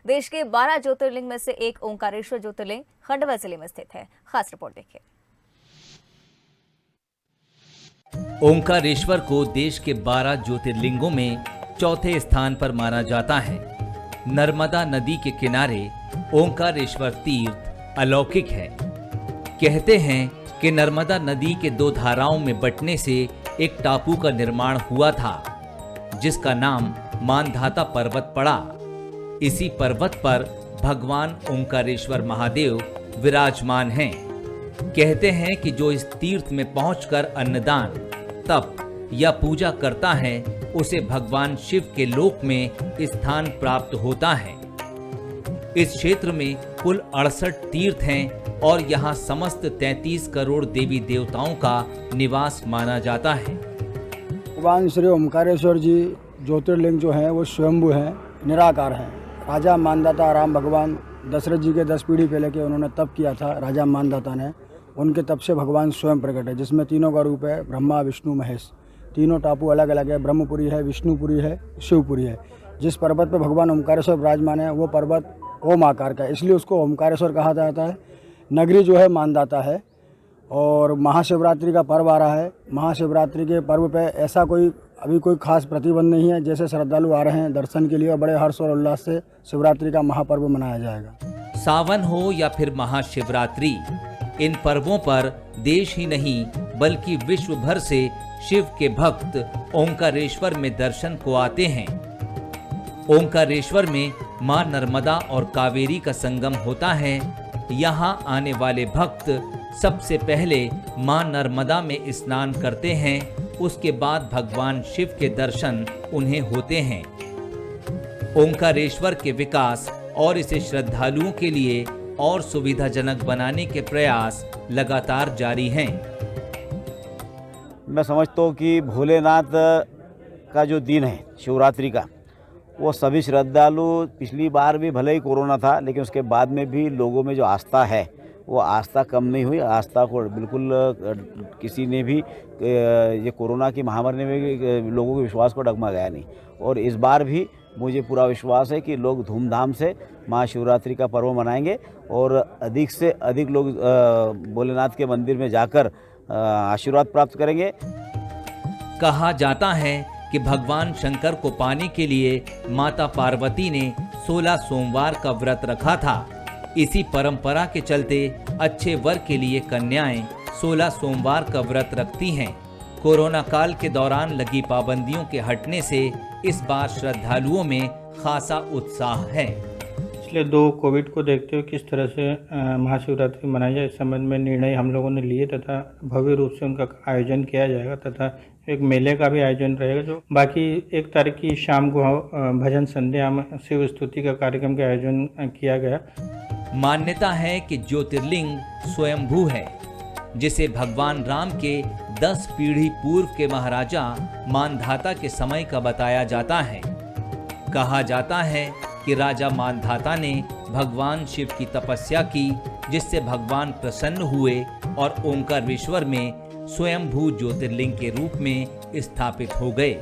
देश के 12 ज्योतिर्लिंग में से एक ओंकारेश्वर ज्योतिर्लिंग खंडवा जिले में स्थित है। खास रिपोर्ट देखिए। ओंकारेश्वर को देश के 12 ज्योतिर्लिंगों में चौथे स्थान पर माना जाता है। नर्मदा नदी के किनारे ओंकारेश्वर तीर्थ अलौकिक है। कहते हैं कि नर्मदा नदी के दो धाराओं में बंटने से एक टापू का निर्माण हुआ था, जिसका नाम मानधाता पर्वत पड़ा। इसी पर्वत पर भगवान ओंकारेश्वर महादेव विराजमान हैं। कहते हैं कि जो इस तीर्थ में पहुंचकर अन्नदान, तप या पूजा करता है, उसे भगवान शिव के लोक में स्थान प्राप्त होता है। इस क्षेत्र में कुल 68 तीर्थ हैं और यहाँ समस्त 33 करोड़ देवी देवताओं का निवास माना जाता है। भगवान श्री ओंकारेश्वर जी ज्योतिर्लिंग जो हैं वो स्वयंभू हैं, निराकार हैं। राजा मानधाता राम भगवान दशरथ जी के 10 पीढ़ी पहले के उन्होंने तप किया था राजा मानधाता ने। उनके तप से भगवान स्वयं प्रकट है, जिसमें तीनों का रूप है, ब्रह्मा विष्णु महेश। तीनों टापू अलग अलग है, ब्रह्मपुरी है, विष्णुपुरी है, शिवपुरी है। जिस पर्वत पर भगवान ओंकारेश्वर विराजमान है वो पर्वत ओम आकार का है, इसलिए उसको ओंकारेश्वर कहा जाता है। नगरी जो है मानधाता है और महाशिवरात्रि का पर्व आ रहा है। महाशिवरात्रि के पर्व पे ऐसा अभी कोई खास प्रतिबंध नहीं है। जैसे श्रद्धालु आ रहे हैं दर्शन के लिए, बड़े हर्ष और उल्लास से शिवरात्रि का महापर्व मनाया जाएगा। सावन हो या फिर महाशिवरात्रि, इन पर्वों पर देश ही नहीं बल्कि विश्व भर से शिव के भक्त ओंकारेश्वर में दर्शन को आते हैं। ओंकारेश्वर में मां नर्मदा और कावेरी का संगम होता है। यहाँ आने वाले भक्त सबसे पहले मां नर्मदा में स्नान करते हैं, उसके बाद भगवान शिव के दर्शन उन्हें होते हैं। ओंकारेश्वर के विकास और इसे श्रद्धालुओं के लिए और सुविधाजनक बनाने के प्रयास लगातार जारी हैं। मैं समझता हूँ कि भोलेनाथ का जो दिन है शिवरात्रि का, वो सभी श्रद्धालु, पिछली बार भी भले ही कोरोना था लेकिन उसके बाद में भी लोगों में जो आस्था है वो आस्था कम नहीं हुई। आस्था को बिल्कुल किसी ने भी ये कोरोना की महामारी में भी लोगों के विश्वास को डगमगाया नहीं। और इस बार भी मुझे पूरा विश्वास है कि लोग धूमधाम से महाशिवरात्रि का पर्व मनाएंगे और अधिक से अधिक लोग भोलेनाथ के मंदिर में जाकर आशीर्वाद प्राप्त करेंगे। कहा जाता है कि भगवान शंकर को पाने के लिए माता पार्वती ने 16 सोमवार का व्रत रखा था। इसी परंपरा के चलते अच्छे वर के लिए कन्याएं 16 सोमवार का व्रत रखती हैं। कोरोना काल के दौरान लगी पाबंदियों के हटने से इस बार श्रद्धालुओं में खासा उत्साह है। पिछले 2 कोविड को देखते हुए किस तरह से महाशिवरात्रि मनाई जाए, इस संबंध में निर्णय हम लोगों ने लिए तथा भव्य रूप से उनका आयोजन किया जाएगा तथा एक मेले का भी आयोजन रहेगा। जो बाकी 1 तारीख की शाम को भजन संध्या में शिव स्तुति का कार्यक्रम का आयोजन किया गया। मान्यता है कि ज्योतिर्लिंग स्वयंभू है, जिसे भगवान राम के 10 पीढ़ी पूर्व के महाराजा मानधाता के समय का बताया जाता है। कहा जाता है कि राजा मानधाता ने भगवान शिव की तपस्या की, जिससे भगवान प्रसन्न हुए और ओंकारेश्वर में स्वयंभू ज्योतिर्लिंग के रूप में स्थापित हो गए।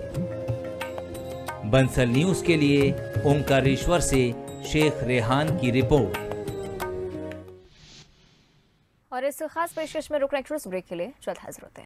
बंसल न्यूज के लिए ओंकारेश्वर से शेख रेहान की रिपोर्ट। और इस खास पेशकश में रुकने ब्रेक के लिए जल्द हाजिर होते हैं।